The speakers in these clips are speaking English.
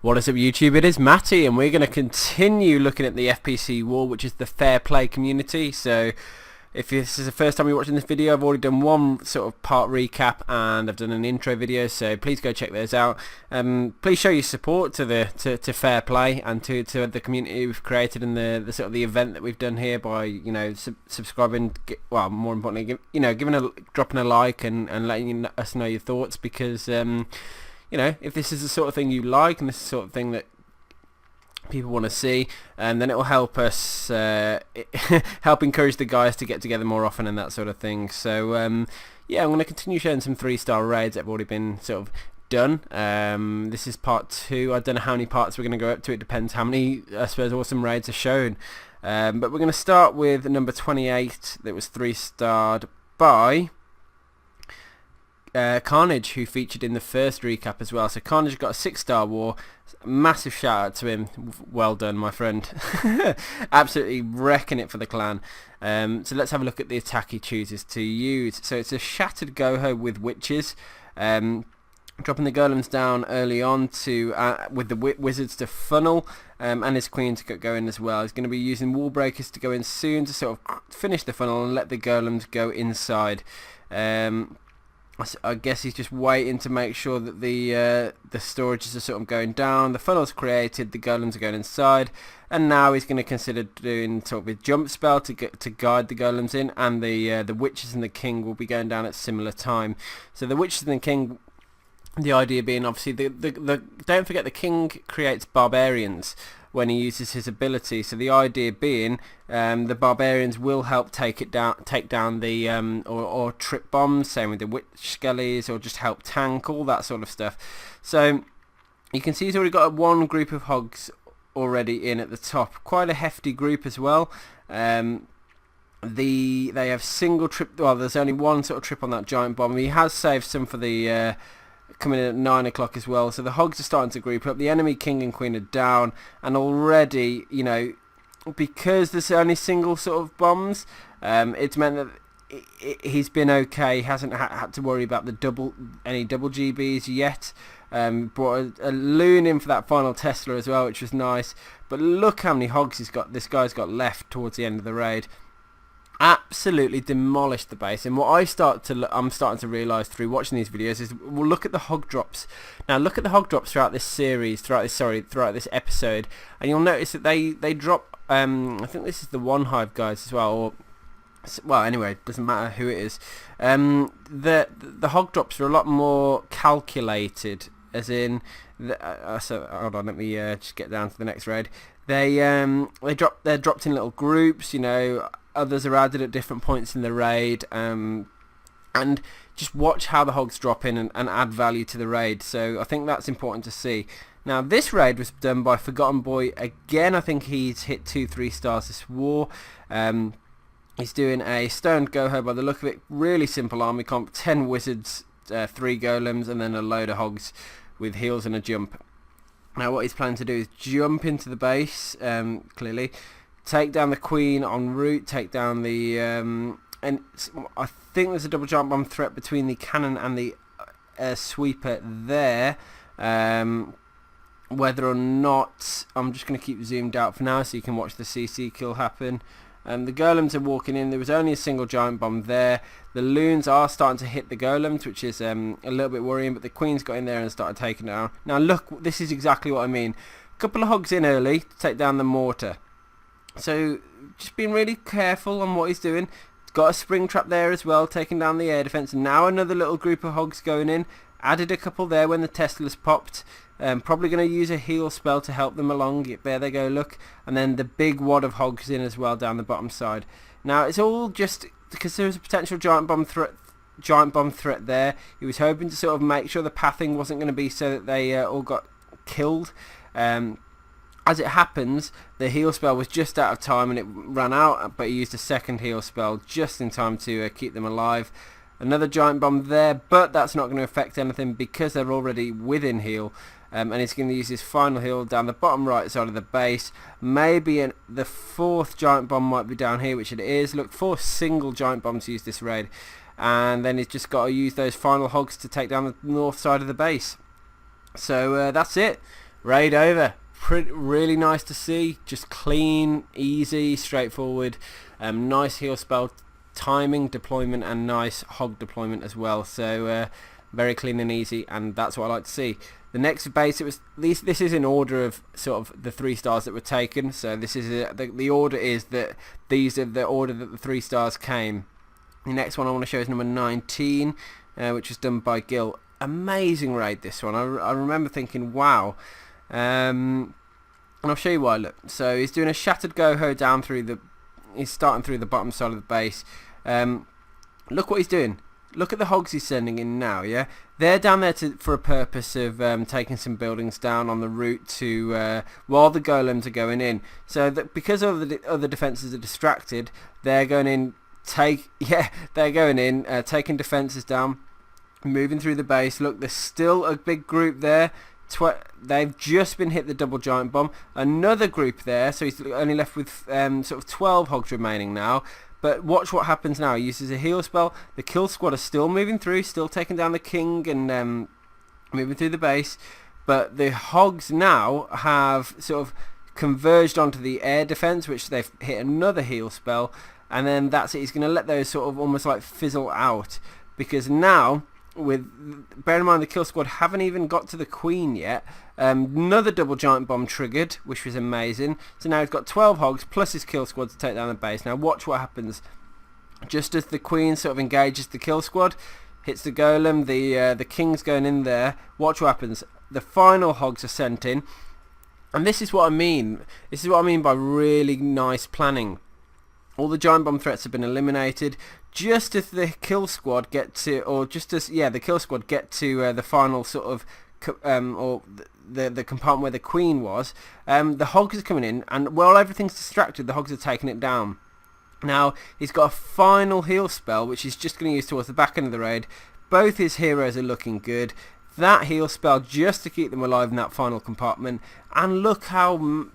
What is up YouTube, it is Matty and we're going to continue looking at the FPC war, which is the fair play community. So if this is the first time you're watching this video, I've already done one sort of part recap and I've done an intro video, so please go check those out. Please show your support to fair play and to the community we've created and the sort of the event that we've done here by, you know, subscribing, well, more importantly, dropping a like and letting us know your thoughts, because you know, if this is the sort of thing you like and this is the sort of thing that people want to see, and then it will help us help encourage the guys to get together more often and that sort of thing. So yeah, I'm going to continue showing some 3-star raids that have already been sort of done. This is part 2. I don't know how many parts we're going to go up to. It depends how many, I suppose, awesome raids are shown. But we're going to start with number 28 that was 3-starred by Carnage, who featured in the first recap as well. So Carnage got a 6-star war. Massive shout out to him. Well done, my friend. Absolutely wrecking it for the clan. So let's have a look at the attack he chooses to use. So it's a shattered Goho with witches, dropping the golems down early on to with the wizards to funnel, and his queen to go in as well. He's going to be using wall breakers to go in soon to sort of finish the funnel and let the golems go inside. I guess he's just waiting to make sure that the storages are sort of going down, the funnel's created, the golems are going inside, and now he's going to consider doing sort of a jump spell to guide the golems in, and the witches and the king will be going down at similar time. So the witches and the king, the idea being obviously the don't forget the king creates barbarians when he uses his ability. So the idea being the barbarians will help take down the or trip bombs, same with the witch skellies, or just help tank, all that sort of stuff. So you can see he's already got one group of hogs already in at the top, quite a hefty group as well. They have single trip, well, there's only one sort of trip on that giant bomb. He has saved some for the coming in at 9 o'clock as well, so the hogs are starting to group up. The enemy king and queen are down, and already, you know, because there's only single sort of bombs, it's meant that he's been okay. He hasn't had to worry about any double GBs yet. Brought a loon in for that final Tesla as well, which was nice. But look how many hogs this guy's got left towards the end of the raid. Absolutely demolished the base, and what I'm starting to realise through watching these videos is, we'll look at the hog drops. Now look at the hog drops throughout this series, throughout this episode, and you'll notice that they drop. I think this is the OneHive guys as well, well, anyway, it doesn't matter who it is. The hog drops are a lot more calculated, as in so hold on, let me just get down to the next raid. They're dropped in little groups, you know. Others are added at different points in the raid, and just watch how the hogs drop in and add value to the raid. So I think that's important to see. Now this raid was done by Forgotten Boy again. I think he's hit 2-3 stars this war. He's doing a stoned Goho by the look of it. Really simple army comp: 10 wizards, 3 golems, and then a load of hogs with heals and a jump. Now what he's planning to do is jump into the base, clearly. Take down the queen en route, take down the and I think there's a double giant bomb threat between the cannon and the sweeper there. Whether or not, I'm just going to keep zoomed out for now so you can watch the CC kill happen. The golems are walking in. There was only a single giant bomb there. The loons are starting to hit the golems, which is a little bit worrying, but the queen's got in there and started taking it down. Now look, this is exactly what I mean. A couple of hogs in early to take down the mortar. So just being really careful on what he's doing. He's got a spring trap there as well, taking down the air defense. And now another little group of hogs going in. Added a couple there when the Teslas popped. Probably going to use a heal spell to help them along. There they go, look. And then the big wad of hogs in as well down the bottom side. Now it's all just because there's a potential giant bomb threat there. He was hoping to sort of make sure the pathing wasn't going to be so that they all got killed. As it happens, the heal spell was just out of time and it ran out, but he used a second heal spell just in time to keep them alive. Another giant bomb there, but that's not going to affect anything because they're already within heal. And he's going to use his final heal down the bottom right side of the base. Maybe the 4th giant bomb might be down here, which it is. Look, 4 single giant bombs use this raid. And then he's just got to use those final hogs to take down the north side of the base. So that's it. raid over. Really nice to see. Just clean, easy, straightforward. Nice heal spell timing, deployment, and nice hog deployment as well. So very clean and easy, and that's what I like to see. The next base, it was this is in order of sort of the 3 stars that were taken. So this is the order is that these are the order that the 3 stars came. The next one I want to show is number 19, which was done by Gil. Amazing raid, this one. I remember thinking, wow. And I'll show you why. Look, so he's doing a shattered go-ho down through the. He's starting through the bottom side of the base. Look what he's doing. Look at the hogs he's sending in now, yeah? They're down there for a purpose of taking some buildings down on the route to while the golems are going in. So that because all the other defences are distracted, they're going in, taking defences down, moving through the base. Look, there's still a big group there. They've just been hit the double giant bomb. Another group there, so he's only left with sort of 12 hogs remaining now. But watch what happens now. He uses a heal spell. The kill squad are still moving through, still taking down the king and moving through the base. But the hogs now have sort of converged onto the air defense, which they've hit another heal spell. And then that's it. He's going to let those sort of almost like fizzle out. Because now, bear in mind the kill squad haven't even got to the queen yet. Another double giant bomb triggered, which was amazing. So now he's got 12 hogs plus his kill squad to take down the base. Now watch what happens. Just as the queen sort of engages the kill squad, hits the golem, the king's going in there. Watch what happens. The final hogs are sent in, and this is what I mean. This is what I mean by really nice planning. All the giant bomb threats have been eliminated. Just as the kill squad get to, the kill squad get to the final sort of, or the compartment where the queen was, the hogs are coming in, and while everything's distracted, the hogs are taking it down. Now, he's got a final heal spell, which he's just going to use towards the back end of the raid. Both his heroes are looking good. That heal spell just to keep them alive in that final compartment, and look how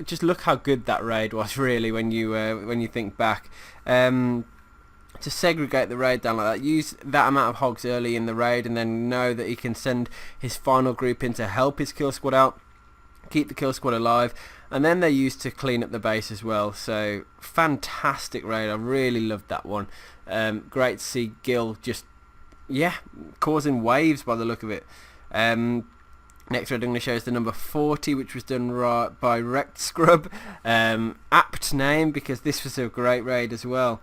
just look how good that raid was, really, when you think back. To segregate the raid down like that, use that amount of hogs early in the raid, and then know that he can send his final group in to help his kill squad out, keep the kill squad alive, and then they're used to clean up the base as well. So fantastic raid. I really loved that one. Great to see Gil just causing waves by the look of it. Next raid I'm going to show is the number 40, which was done by Wrecked Scrub. Apt name, because this was a great raid as well.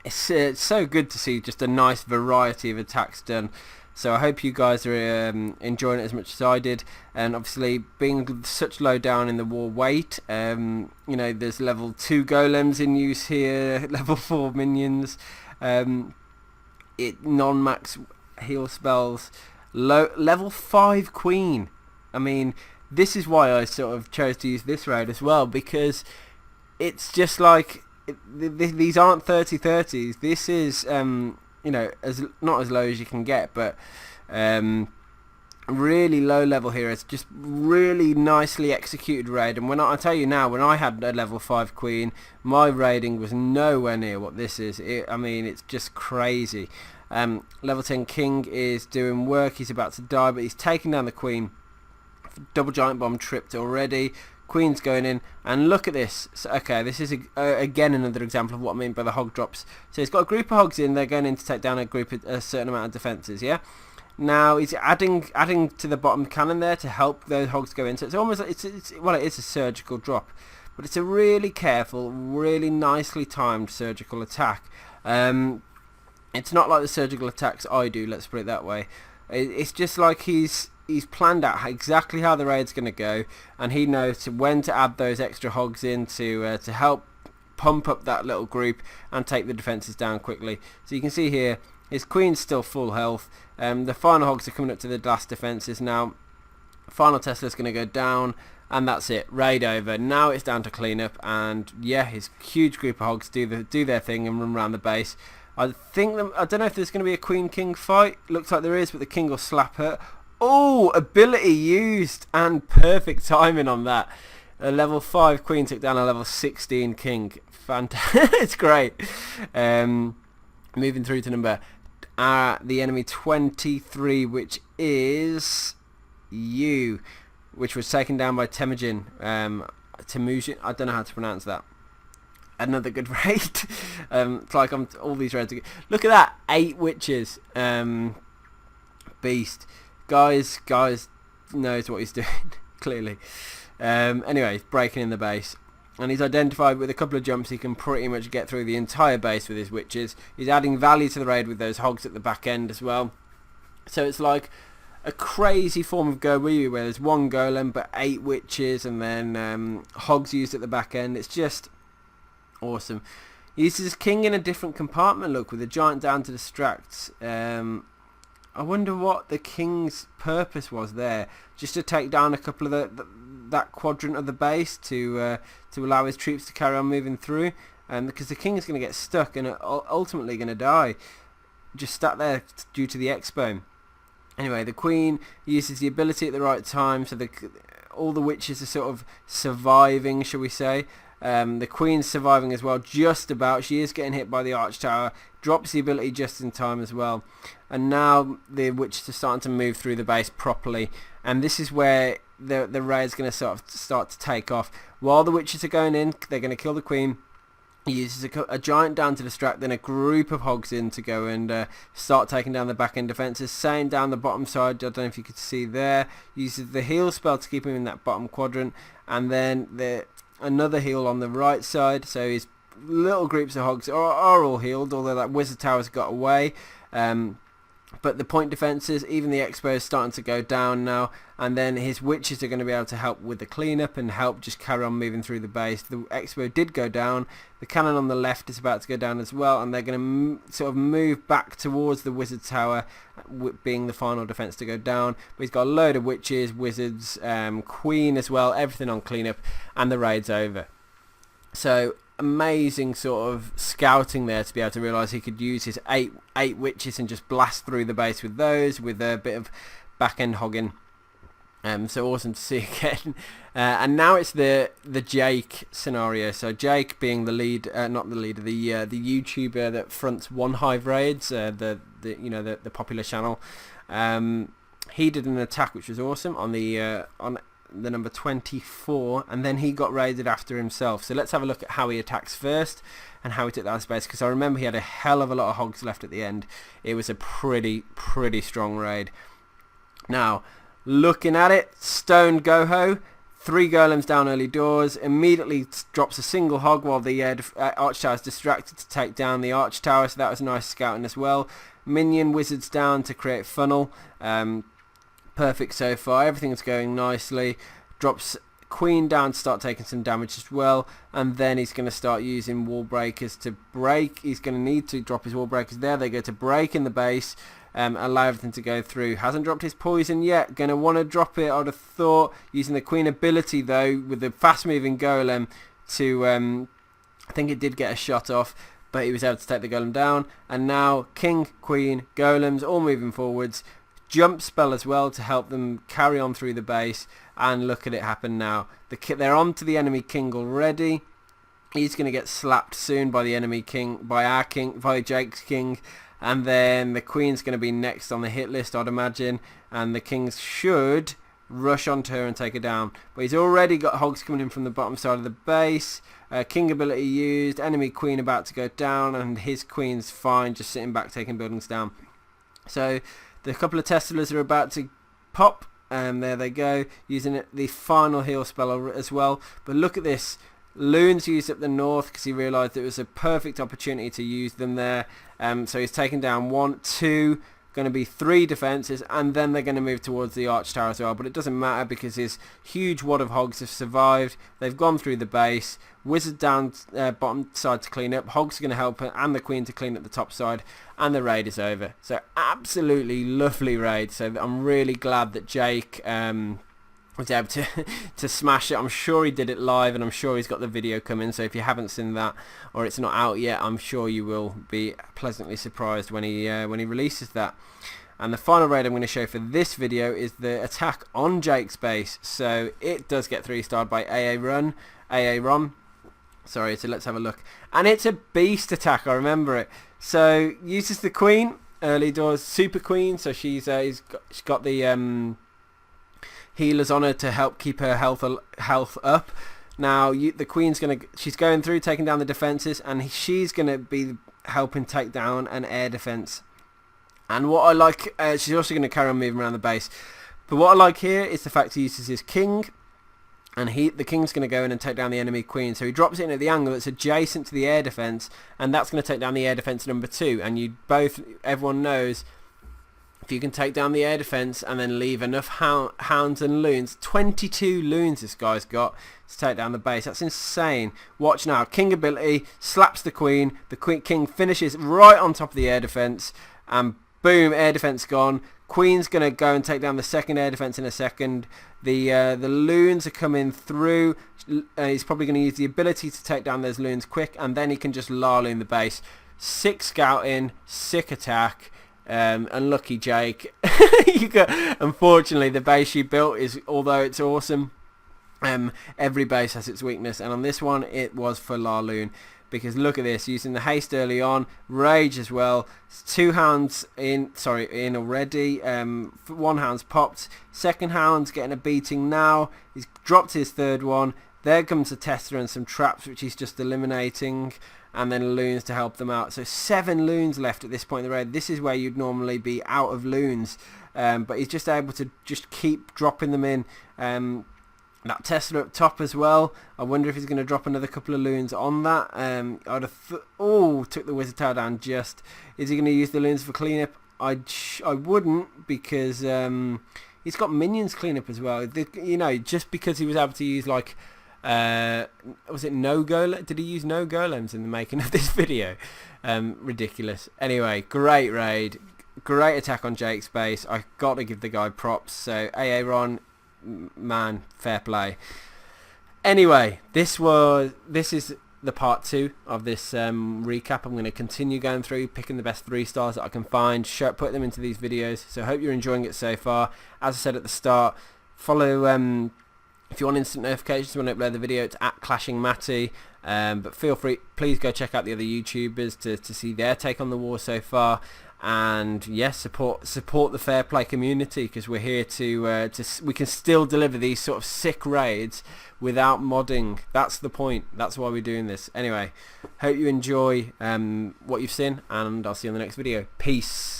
It's so good to see just a nice variety of attacks done. So I hope you guys are enjoying it as much as I did. And obviously, being such low down in the war weight, there's level 2 golems in use here, level 4 minions, non-max heal spells, level 5 queen. I mean, this is why I sort of chose to use this raid as well, because it's just like these aren't 30-30s. This is as not as low as you can get, but really low level here. It's just really nicely executed raid. And when I tell you now, when I had a level 5 queen, my raiding was nowhere near what this is. It's just crazy. Level 10 king is doing work. He's about to die, but he's taking down the queen. Double giant bomb tripped already. Queen's going in, and look at this. So, okay, this is again another example of what I mean by the hog drops. So he's got a group of hogs in. They're going in to take down a certain amount of defences. Yeah. Now he's adding to the bottom cannon there to help those hogs go in. So it's almost like it is a surgical drop, but it's a really careful, really nicely timed surgical attack. It's not like the surgical attacks I do. Let's put it that way. It's just like he's planned out exactly how the raid's going to go, and he knows when to add those extra hogs in to help pump up that little group and take the defences down quickly. So you can see here, his queen's still full health. The final hogs are coming up to the last defences now. Final Tesla's going to go down, and that's it. Raid over. Now it's down to clean up, and yeah, his huge group of hogs do their thing and run around the base. I don't know if there's going to be a queen-king fight. Looks like there is, but the king will slap her. Oh, ability used, and perfect timing on that. A level 5 queen took down a level 16 king. Fantastic. It's great. Moving through to the enemy 23, which is U, which was taken down by Temujin. Temujin, I don't know how to pronounce that. Another good raid. It's like all these raids are good. Look at that, 8 witches. Beast. Guys knows what he's doing, clearly. Anyway, he's breaking in the base. And he's identified with a couple of jumps he can pretty much get through the entire base with his witches. He's adding value to the raid with those hogs at the back end as well. So it's like a crazy form of Go Wee where there's 1 golem but 8 witches and then hogs used at the back end. It's just awesome. He uses his king in a different compartment, look, with a giant down to distract. I wonder what the king's purpose was there. Just to take down a couple of that quadrant of the base to allow his troops to carry on moving through. Because the king is going to get stuck and ultimately going to die. Just sat there due to the expo. Anyway, the queen uses the ability at the right time, so all the witches are sort of surviving, shall we say. The queen's surviving as well, just about. She is getting hit by the arch tower, drops the ability just in time as well. And now the witches are starting to move through the base properly. And this is where the raid's going to sort of start to take off. While the witches are going in, they're going to kill the queen. He uses a giant down to distract, then a group of hogs in to go and start taking down the back end defences. Same down the bottom side, I don't know if you could see there. Uses the heal spell to keep him in that bottom quadrant. And then another heal on the right side. So his little groups of hogs are all healed, although that wizard tower's got away. But the point defences, even the expo is starting to go down now, and then his witches are going to be able to help with the cleanup and help just carry on moving through the base. The expo did go down, the cannon on the left is about to go down as well, and they're going to sort of move back towards the wizard tower, being the final defence to go down. But he's got a load of witches, wizards, queen as well, everything on cleanup, and the raid's over. So amazing sort of scouting there to be able to realise he could use his eight witches and just blast through the base with those, with a bit of back end hogging. So awesome to see again. And now it's the Jake scenario. So Jake being the lead, not the leader, the YouTuber that fronts OneHive raids, the popular channel. He did an attack which was awesome on the number 24, and then he got raided after himself. So let's have a look at how he attacks first and how he took that space, because I remember he had a hell of a lot of hogs left at the end. It was a pretty strong raid. Now looking at it, Stone Goho, 3 golems down early doors, immediately drops a single hog while the arch tower is distracted to take down the arch tower, so that was nice scouting as well. Minion wizards down to create funnel. Perfect so far, everything's going nicely. Drops queen down to start taking some damage as well, and then he's going to start using wall breakers to break. He's going to need to drop his wall breakers there. They go to break in the base, allow everything to go through. Hasn't dropped his poison yet, going to want to drop it, I would have thought, using the queen ability though with the fast moving golem to I think it did get a shot off, but he was able to take the golem down. And now king, queen, golems all moving forwards. Jump spell as well to help them carry on through the base, and look at it happen now. They're on to the enemy king already. He's going to get slapped soon by the enemy king, by Jake's king, and then the queen's going to be next on the hit list, I'd imagine, and the kings should rush onto her and take her down. But he's already got hogs coming in from the bottom side of the base. King ability used, enemy queen about to go down, and his queen's fine, just sitting back taking buildings down. So the couple of Teslas are about to pop, and there they go, using the final heal spell as well. But look at this, loons used up the north because he realised it was a perfect opportunity to use them there. So he's taken down 1, 2, going to be 3 defences, and then they're going to move towards the arch tower as well. But it doesn't matter because his huge wad of hogs have survived. They've gone through the base. Wizard down bottom side to clean up. Hogs are going to help her, and the queen to clean up the top side, and the raid is over. So absolutely lovely raid. So I'm really glad that Jake was able to smash it. I'm sure he did it live, and I'm sure he's got the video coming. So if you haven't seen that, or it's not out yet, I'm sure you will be pleasantly surprised when he releases that. And the final raid I'm going to show for this video is the attack on Jake's base. So it does get 3-starred by AA Ron. Sorry, so let's have a look. And it's a beast attack, I remember it. So uses the queen, early doors, super queen. So she's got the healers on her to help keep her health up. Now the queen's she's going through taking down the defenses, and she's gonna be helping take down an air defense. And what I like, she's also going to carry on moving around the base. But what I like here is the fact he uses his king, and the king's going to go in and take down the enemy queen. So he drops it in at the angle that's adjacent to the air defense, and that's going to take down the air defense number 2. And everyone knows, if you can take down the air defense and then leave enough hounds and loons, 22 loons this guy's got to take down the base. That's insane. Watch now, king ability, slaps the queen king finishes right on top of the air defense, and boom, air defense gone. Queen's going to go and take down the second air defense in a second. The loons are coming through. He's probably going to use the ability to take down those loons quick, and then he can just loon the base. Sick scouting, sick attack. Unlucky Jake. Unfortunately, the base you built although it's awesome, every base has its weakness, and on this one it was for Loon. Because look at this, using the haste early on, rage as well. 2 hounds in already. 1 hound's popped. Second hound's getting a beating now. He's dropped his third one. There comes a tester and some traps, which he's just eliminating, and then loons to help them out. So 7 loons left at this point in the raid. This is where you'd normally be out of loons, but he's just able to just keep dropping them in. That Tesla up top as well. I wonder if he's going to drop another couple of loons on that. I'd have took the wizard tower down just. Is he going to use the loons for cleanup? I wouldn't, because he's got minions cleanup as well. Just because he was able to use was it no golem? Did he use no golems in the making of this video? Ridiculous. Anyway, great raid. Great attack on Jake's base. I got to give the guy props. So Aaron, man, fair play. Anyway, this is the part 2 of this recap. I'm going to continue going through, picking the best 3 stars that I can find, put them into these videos. So I hope you're enjoying it so far. As I said at the start, follow if you want instant notifications when I upload the video, it's at Clashing Matty. But feel free, please go check out the other YouTubers to see their take on the war so far. And yes, support the fair play community, because we're here we can still deliver these sort of sick raids without modding. That's the point. That's why we're doing this. Anyway, hope you enjoy what you've seen, and I'll see you on the next video. Peace.